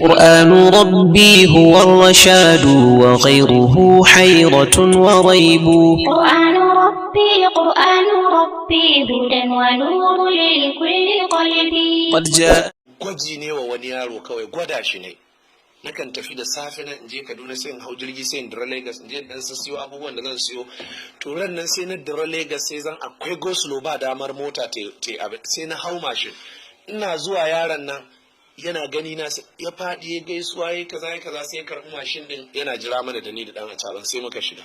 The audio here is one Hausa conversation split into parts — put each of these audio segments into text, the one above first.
قرآن ربي هو الرشاد وغيره حيرة وريب. قرآن ربي هدى ونور لكل قلبي. قد جاء gwaji ne wa wani yaro kawai gwada shi ne. Nakan tafi da safe na in je Kaduna sai in hau jirgi sai in dira Lagos in je dan siyo abubuwan da zan siyo. To ran nan sai na dira Lagos sai zan akwai go slow ba damar mota te abin sai na hau mashin. Ina zuwa yaron nan yana gani na ya faɗi ya gaisuwa ya kaza sai ya karɓi mashin din yana jira mana da ni da dan acaban sai muka shiga.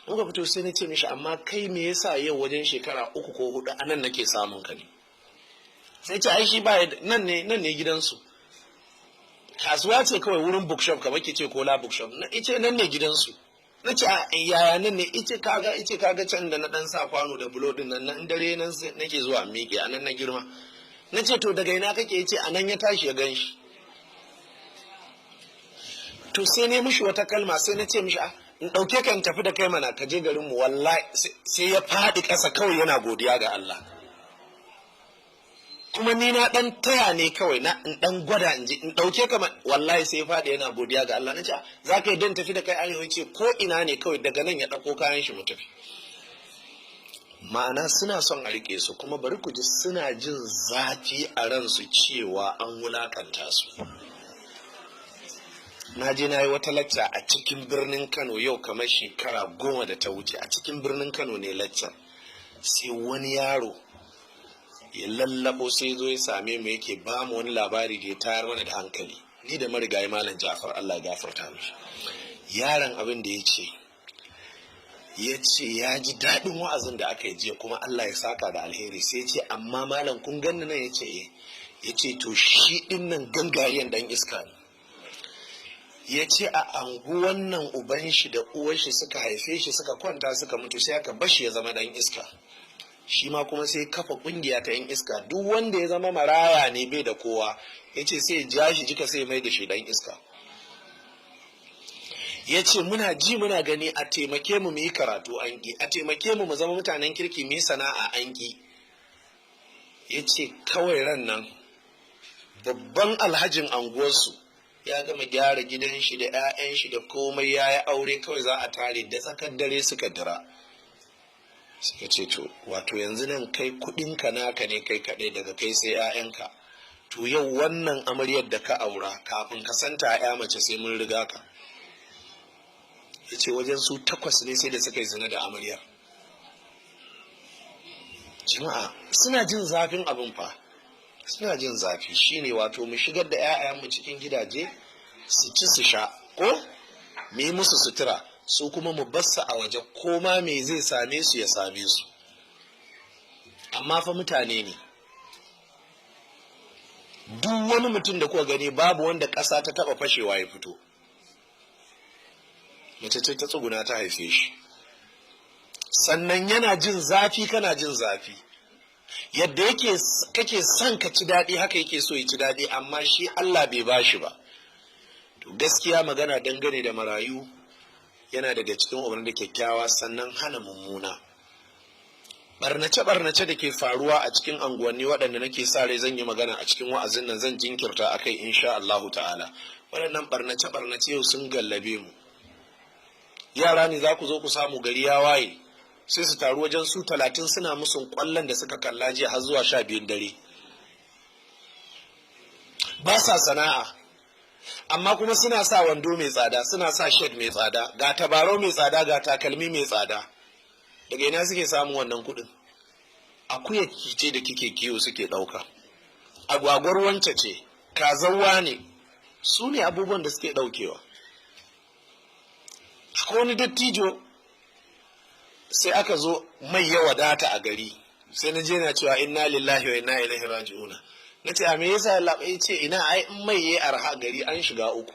Muka fito sai na ce mishi amma kai me yasa yau wajen shekara 3 ko 4 anan nake samun ka ne? Sai ce ai shi ba nan ne gidansu. Kasuwa ce kawai wurin bookshop kamar ke ce kola bookshop na ice nan ne gidansu. Na ce yaya nan ne ice kaga can da na dan sa kwano da bulo din nan dare nan nake zuwa miƙe anan na girma. Na ce to daga ina kake yace anan ya tashi ya ganshi. To sai ne mishi wata kalma sai na ce mishi in dauke ka in tafi da kai mana ka je garin mu wallahi sai ya faɗi ƙasa kawai yana godiya ga Allah. Kuma ni na dan taya ne kawai na in dan gwada in dauke ka wallahi sai ya faɗi yana godiya ga Allah. Na ce za ka yi dan tafi da kai arewa ce ko ina ne kawai daga nan ya ɗauko kayan shi mu tafi. Ma'ana suna son a rike su kuma bari ku ji suna jin zafi a ransu cewa an wulakanta su. Na je na yi wata lacca a cikin birnin Kano yau kamar shekara 10 da ta wuce a cikin birnin Kano ne lacca. Sai wani yaro ya lallabo sai zo ya same mu yake ba mu wani labari da ya tayar mana da hankali. Ni da marigayi Malam Jafar Allah ya gafarta mishi. Yaron abin da ya ce ya ji daɗin wa'azin da aka yi jiya kuma Allah ya saka da alheri sai ya ce amma malam kun ganni nan ya ce to shi ɗin nan gangariyan ɗan iska ne. Ya ce a anguwan nan uban shi da uwar shi suka haife shi suka kwanta suka mutu sai aka bashi ya zama ɗan iska. Shi ma kuma sai kafa ƙungiya ta yan iska duk wanda ya zama maraya ne bai da kowa ya ce sai ja shi jika sai mai da shi ɗan iska. Ya ce muna ji muna gani a taimake mu yi karatu an ƙi, a taimake mu zama mutanen kirki mu yi sana'a an ƙi. Ya ce kawai ran nan babban alhajin anguwarsu ya gama gyara gidan shi da 'ya'yan shi da komai ya yi aure kawai za a tare da tsakar dare suka dira. Suka ce to wato yanzu nan kai kuɗinka naka ne kai kaɗai daga kai sai 'ya'yanka. To yau wannan amaryar da ka aura kafin ka santa 'ya mace sai mun riga ka. Ya ce wajen su 8 ne sai da suka yi zina da amaryar. Jama'a suna jin zafin abin fa. Suna jin zafi shine wato mu shigar da 'ya'yanmu cikin gidaje su ci su sha ko mu yi musu sutura su kuma mu bassa a waje ko ma me zai same su ya same su. Amma fa mutane ne. Duk wani mutum da kuka gani babu wanda ƙasa ta taɓa fashewa ya fito. Mace ce ta tsuguna ta haife shi. Sannan yana jin zafi kana jin zafi. Yadda kake son ka ci daɗi haka yake so ya ci daɗi amma shi Allah bai bashi ba. To gaskiya magana dangane da marayu yana daga cikin umarni da kyakkyawa sannan hana mummuna. Barnace da ke faruwa a cikin anguwanni waɗanda nake sa rai zan yi magana a cikin wa'azin nan zan jinkirta akai insha Allah ta'ala. Waɗannan barnace yau sun gallabe mu. Yara ne za ku zo ku samu gari ya waye sai su taru wajen su 30 suna musun kwallon da suka kalla jiya har zuwa 12 dare. Ba sa sana'a amma kuma suna sa wando mai tsada suna sa shed mai tsada ga tabarau mai tsada ga takalmi mai tsada. Daga ina suke samun wannan kuɗin? Akuya ce da kike kiwo suke ɗauka, agwagwar wance ce, kazanwa ne, su ne abubuwan da suke ɗaukewa. Akwai wani dattijo sai aka zo mai ya wadata a gari sai na je na cewa inna lillahi wa inna ilaihi raji'una. Na ce a me yasa ya ce ina ai in mai yayi arha gari an shiga uku.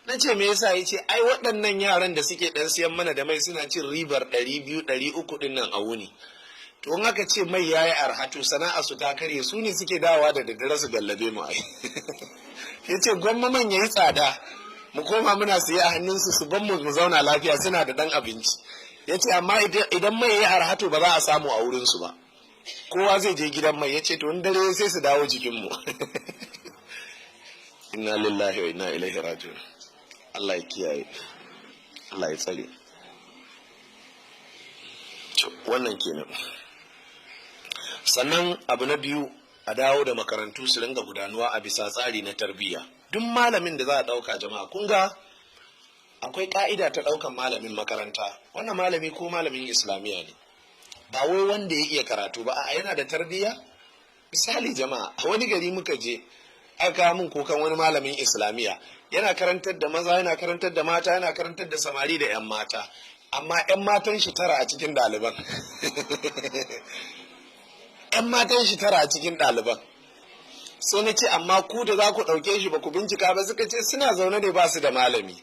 Na ce me yasa ya ce ai waɗannan yaran da suke ɗan siyan mana da mai suna cin ribar 200-300 ɗin nan a wuni. To in aka ce mai yayi arha to sana'a su ta karye su ne suke dawowa da daddare su gallabe mu ai. Ya ce gwamma man yayi tsada mu koma muna siye a hannunsu su ban mu zauna lafiya suna da ɗan abinci. Ya ce amma idan mai yayi arha to ba za a samu a wurinsu ba. Kowa zai je gidan mai ya ce to in dare sai su dawo jikinmu. inna lillahi wa inna ilaihi raji'un. Allah ya kiyaye, Allah ya tsare. Wannan kenan. Sannan abu na biyu, a dawo da makarantu su ringa gudanuwa a bisa tsari na tarbiyya. Duk malamin da za a ɗauka jama'a, kun ga akwai ka'ida ta ɗaukan malamin makaranta. Wannan malami ko malamin islamiyya ne, ba wai wanda ya iya karatu ba, a yana da tarbiyya. Misali jama'a, a wani gari muka je aka min kokan wani malamin islamiyya, yana karantar da maza, yana karantar da mata, yana karantar da samari da 'yan mata, amma 'yan matan shi tara a cikin ɗaliban 'yan matan shi tara a cikin ɗaliban. Sai na ce amma ku da za ku ɗauke shi ba ku bincika ba, suka ce suna zaune ne ba su da malami,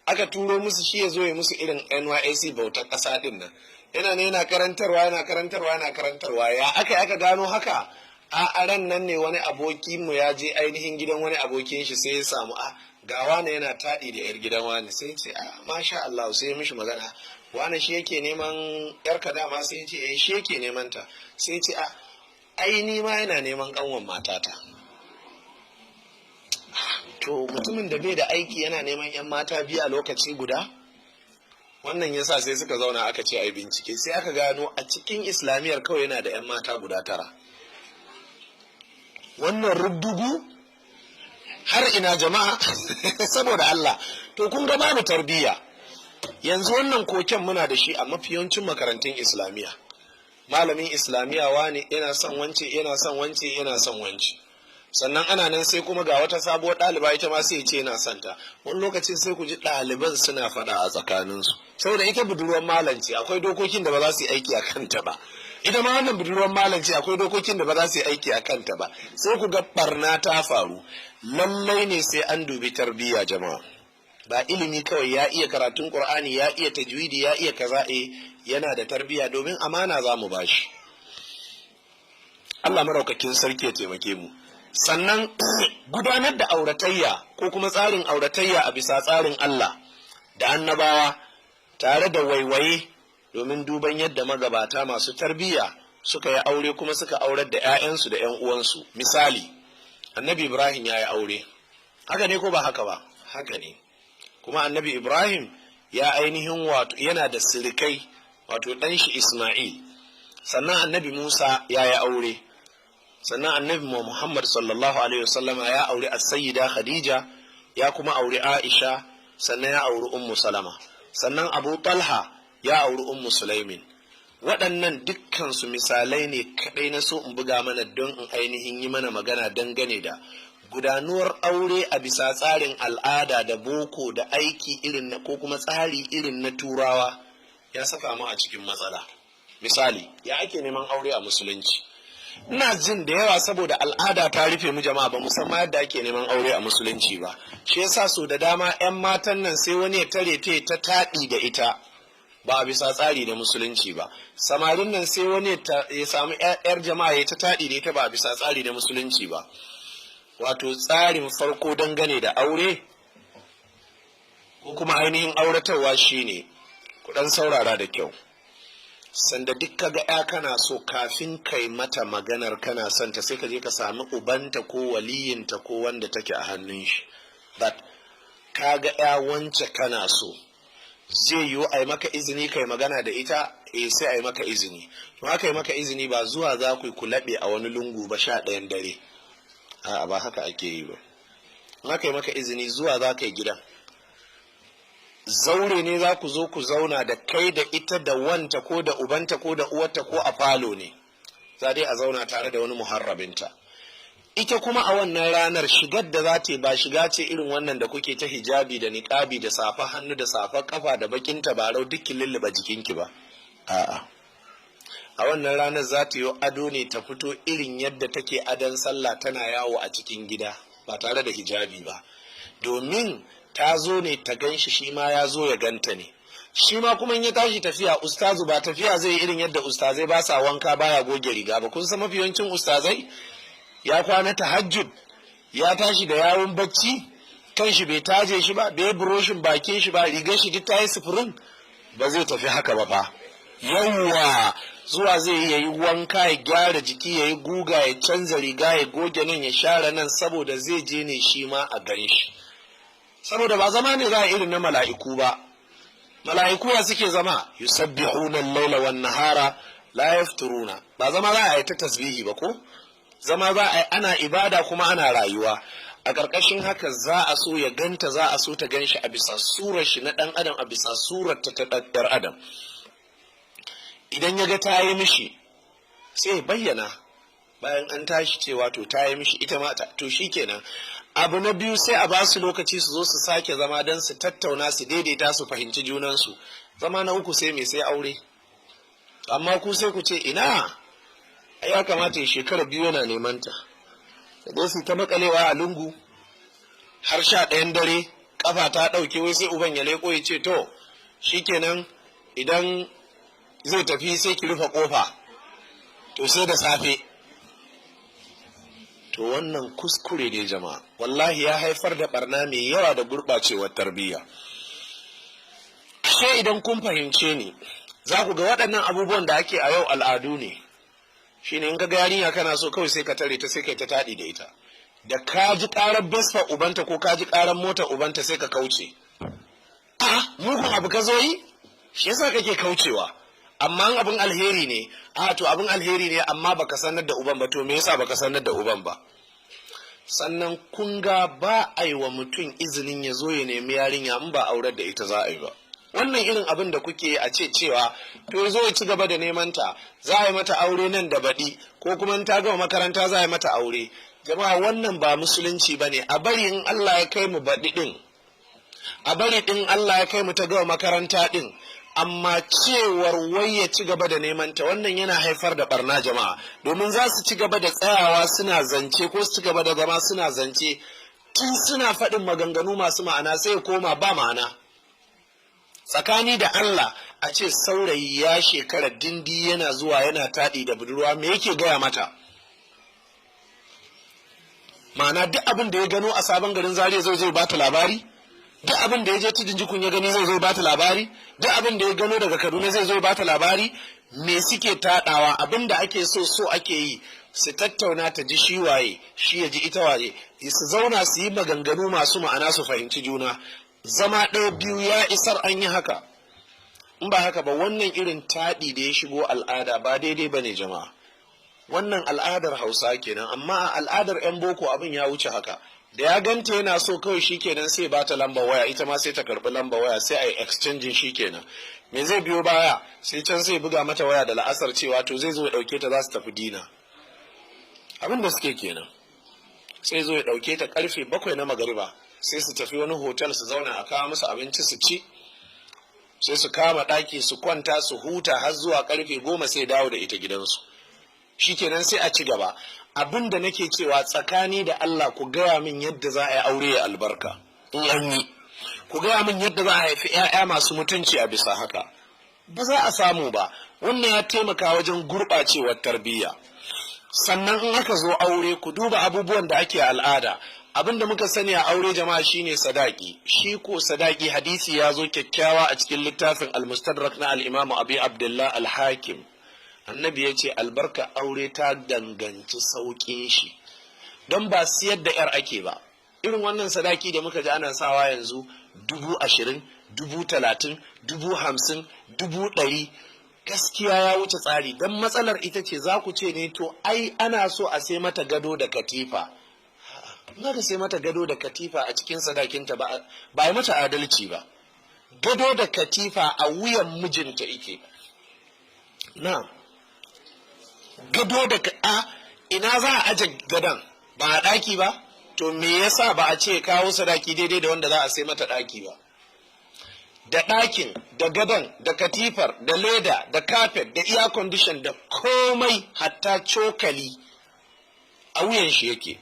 aka turo musu shi ya zo ya musu irin NYSC bautar ƙasa ɗin nan, yana ne yana karantarwa ya aka gano haka. A ran nan ne wani abokin mu ya je ainihin gidan wani abokin shi, sai ya samu ga wani yana taɗi da 'yar gidan wani, sai ce masha Allah, sai mishi magana, wani shi yake neman 'yar ka dama, sai ce shi yake neman ta, sai ce ai ni ma yana neman ƙanwan matata. To mutumin da bai da aiki yana neman 'yan mata biyu a lokaci guda? Wannan yasa sai suka zauna aka ce ai bincike, sai aka gano a cikin islamiyar kawai yana da 'yan mata guda 9. Wannan rubdugu har ina jama'a saboda Allah. To kun ga babu tarbiyya. Yanzu wannan koken muna da shi a mafiyancin makarantun islamiyya. Malamin islamiyya wani yana son wance, yana son wance, yana son wance. Sannan ana nan sai kuma ga wata sabuwar ɗaliba ita ma sai ce yana son ta. Wani lokacin sai ku ji ɗaliban suna faɗa a tsakaninsu. Saboda ita budurwar malam ce, akwai dokokin da ba za su yi aiki a kanta ba. Ita ma wannan budurwar malam ce, akwai dokokin da ba za su yi aiki a kanta ba. Sai ku ga barna ta faru. Lallai ne sai an dubi tarbiyya jama'a. Ba ilimi kawai ya iya karatun Qur'ani, ya iya tajwidi, ya iya kaza, yana da tarbiyya, domin amana za mu bashi. Allah maraukakin sarki ya taimake mu. Sannan gudanar da auratayya ko kuma tsarin auratayya a bisa tsarin Allah da annabawa tare da waiwaye, domin duban yadda magabata masu tarbiyya suka yi aure kuma suka aurar da 'ya'yansu da 'yan uwansu. Misali, annabi Ibrahim ya yi aure, haka ne ko ba haka ba? Haka ne. Kuma annabi Ibrahim ya ainihin yana da sirikai, wato ɗan shi Ismail. Sannan annabi Musa ya yi aure. Sannan annabi Muhammad sallallahu alaihi wasallama ya auri as-sayyida Khadija, ya kuma auri Aisha, sannan ya auri Ummu Salama. Sannan Abu Talha ya auri Ummu Sulaimin. Waɗannan dukkansu misalai ne kaɗai na so in buga mana don in ainihin yi mana magana dangane da gudanuwar aure a bisa tsarin al'ada da boko da aiki irin na, ko kuma tsari irin na turawa, ya saka mu a cikin matsala. Misali, ya ake neman aure a musulunci? Ina jin da yawa saboda al'ada ta rufe mu jama'a ba musamman yadda ake neman aure a musulunci ba. Shi yasa so da dama 'yan matan nan sai wani ya tare ta taɗi da ita ba a bisa tsari da musulunci ba. Samarin nan sai wani ya samu 'yar jama'a ya ta taɗi da ita ba a bisa tsari da musulunci ba. Wato tsarin farko dangane da aure ko kuma ainihin auratarwa shine ku dan saurara da kyau. Sanda duk kaga ya kana so, kafin kai mata maganar kana son ta, sai ka je ka sami ubanta ko waliyinta ko wanda take a hannun shi. That kaga ya wance kana so, zai yiwu a yi maka izini kai magana da ita, sai a yi maka izini. To aka yi maka izini ba zuwa za ku laɓe a wani lungu ba 11 dare. A'a, ba haka ake yi ba. Aka yi maka izini zuwa za ka yi gidan. Zaure ne za ku zo ku zauna da kai da ita da wanta ko da ubanta ko da uwarta, ko a falo ne. Za dai a zauna tare da wani muharrabinta. Ita kuma a wannan ranar shigar da za ta yi ba shiga ce irin wannan da kuke ta hijabi da niƙabi da safa hannu da safa kafa da bakin tabarau dukkin lulluɓa jikinki ba. A'a. A wannan ranar za ta yi ado ne ta fito irin yadda take adon sallah tana yawo a cikin gida ba tare da hijabi ba. Domin ta zo ne ta gan shi ma ya zo ya ganta ne. Shi ma kuma in ya tashi tafiya, ustazu ba tafiya zai irin yadda ustazai ba sa wanka baya goge riga ba. Kun san mafi yawancin ustazai ya kwana tahajjud, ya tashi da yawon bacci, kan shi bai taje shi ba, bai buroshin bakin shi ba, rigar shi duk ta yi sufurin, ba zai tafi haka ba fa. Yawwa, zuwa zai yi wanka ya gyara jiki ya yi guga ya canza riga ya goge nan ya share nan saboda zai je ne shi ma a gan shi, saboda ba zama ne za a irin na mala'iku ba. Mala'iku ya suke zama yusabbihuna al-laila wan nahara la yafturuna, ba zama za a yi ta tasbihi ba ko zama za a yi ana ibada kuma ana rayuwa. A ƙarƙashin haka za a so ya ganta, za a so ta gan shi a bisa surar shi na ɗan adam, a bisa surar ta ɗan adam. Idan ya ga ta yi mishi sai ya bayyana bayan an tashi cewa to ta yi mishi ita ma to shi kenan. Abu na biyu sai a ba su lokaci su zo su sake zama don su tattauna su daidaita su fahimci junansu. Zama na uku sai me sai aure. Amma ku sai ku ce ina ya kamata ya shekara 2 yana neman ta, da su ta makalewa a lungu har 11 dare kafa ta ɗauke, wai sai uban ya leko ya ce to shikenan idan zai tafi sai ki rufe kofa to sai da safe. To wannan kuskure ne jama'a, wallahi ya haifar da barna mai yawa da gurɓacewar tarbiyya. Sai idan kun fahimce ni za ku ga waɗannan abubuwan da ake a yau al'adu ne. Shine in ka ga yarinya kana so kawai sai ka tare ta sai kai ta taɗi da ita, da ka ji ƙarar besfa ubanta ko ka ji ƙarar mota ubanta sai ka kauce. Mugun abu ka zo yi shi yasa kake kaucewa. Amma abin alheri ne, to abin alheri ne amma baka sanar da uban ba, to me yasa baka sanar da uban ba? Sannan kun ga ba a yi wa mutum izinin ya zo ya nemi yarinya in ba aurar da ita za a yi ba. Wannan irin abin da kuke a ce cewa to ya zo ya ci gaba da neman ta, za a yi mata aure nan da baɗi, ko kuma in ta gama makaranta za a yi mata aure. Jama'a wannan ba musulunci ba ne. A bari in Allah ya kai mu baɗi ɗin, a bari ɗin Allah ya kai mu ta gama makaranta ɗin, amma cewar wai ya ci gaba da neman ta wannan yana haifar da barna jama'a, domin za su ci gaba da tsayawa suna zance ko su ci gaba da zama suna zance tun suna faɗin maganganu masu ma'ana sai ya koma ba ma'ana. Tsakani da Allah a ce saurayi ya shekara dindi yana zuwa yana taɗi da budurwa, me yake gaya mata? Ma'ana duk abin da ya gano a sabon garin Zaria zai ba ta labari? Duk abin da ya je tudun jikun ya gani zai ba ta labari? Duk abin da ya gano daga Kaduna zai ba ta labari? Me suke taɗawa? Abin da ake so ake yi su tattauna ta ji shi waye, shi ya ji ita waye, su zauna su yi maganganu masu ma'ana su fahimci juna. Zama ɗaya biyu ya isar an yi haka. In ba haka ba wannan irin taɗi da ya shigo al'ada ba daidai ba ne jama'a. Wannan al'adar Hausa kenan, amma a al'adar 'yan boko abin ya wuce haka. Da ya ganta yana so kawai shi kenan sai ba ta lamba waya, ita ma sai ta karɓi lamba waya, sai a yi exchanging shi kenan. Me zai biyo baya? Sai can sai buga mata waya da la'asar cewa to zai zo ya ɗauke ta za su tafi dina. Abin da suke kenan. Sai zo ya ɗauke ta ƙarfe 7 na magariba, sai su tafi wani hotel su zauna a kawo musu abinci su ci, sai su kama ɗaki su kwanta su huta har zuwa ƙarfe 10 sai dawo da ita gidansu. Shikenan sai a ci gaba. Abin da nake cewa tsakani da Allah ku gaya min yadda za a yi aure ya albarka in an yi, ku gaya min yadda za a haifi 'ya'ya masu mutunci a bisa haka. Ba za a samu ba. Wannan ya taimaka wajen gurɓacewar tarbiyya. Sannan in aka zo aure ku duba abubuwan da ake al'ada. Abin da muka sani a aure jama'a shine sadaki. Shi ko sadaki hadisi ya zo kyakkyawa a cikin littafin al-Mustadrak na al-Imam Abi Abdullah al-Hakim. Annabi ya ce albarka aure ta danganci sauƙin shi, don ba siyar da 'yar ake ba. Irin wannan sadaki da muka ji ana sawa yanzu 20,000, 30,000, 50,000, 100,000 gaskiya ya wuce tsari. Don matsalar ita ce za ku ce ne to ai ana so a sai mata gado da katifa. Ba da sai mata gado da katifa a cikin sadakinta ba yi mata adalci ba. Gado da katifa a wuyan mijinta ike. Na gado da ina za a aje gadon ba a ɗaki ba? To me yasa ba a ce kawo sadaki daidai da wanda za a sai mata ɗaki ba? Da ɗakin, da gadon, da katifar, da leda, da kafet, da air condition, da komai hatta cokali a wuyan shi yake.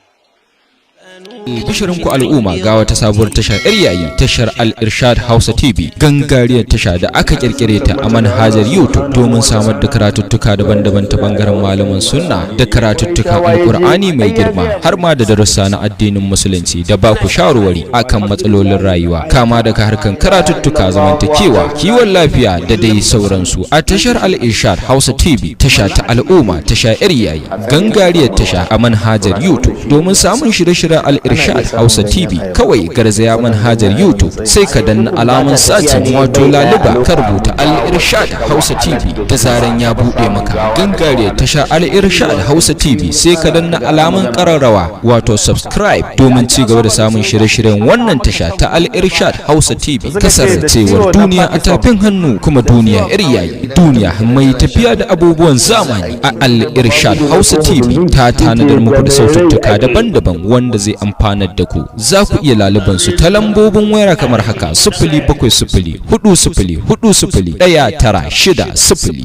Bishirinku al'umma ga wata sabuwar tashar yayi tashar Al-Irshad Hausa TV, gangariyar tasha da aka kirkire ta a manhajar YouTube domin samar da karatuttuka daban-daban ta bangaren malaman sunna da karatuttukan Alkur'ani mai girma har ma da darussa na addinin musulunci da ba ku shawarwari akan matsalolin rayuwa kama daga harkan karatuttuka, zamantakewa, kiwon lafiya da dai sauransu. A tashar Al-Irshad Hausa TV, tasha ta al'umma, tasha yayi, gangariyar tasha a manhajar YouTube. Domin samun shirye-shiryen Al-Irshad Hausa TV, kawai garzaya manhajar YouTube sai ka danna alamun sacin wato laluba ka rubuta Al-Irshad Hausa TV. Da zaran ya buɗe maka gangariyar tasha Al-Irshad Hausa TV sai ka danna alamun ƙararrawa wato subscribe domin ci gaba da samun shirye-shiryen wannan tasha ta Al-Irshad Hausa TV. Kasarcewar duniya a tafin hannu, kuma duniya yayi, duniya mai tafiya da abubuwan zamani. A Al-Irshad Hausa TV ta tanadar muku da saututtuka daban-daban wanda zai amfanar da ku. Za ku iya laluban su ta lambobin waya kamar haka: 0704040196.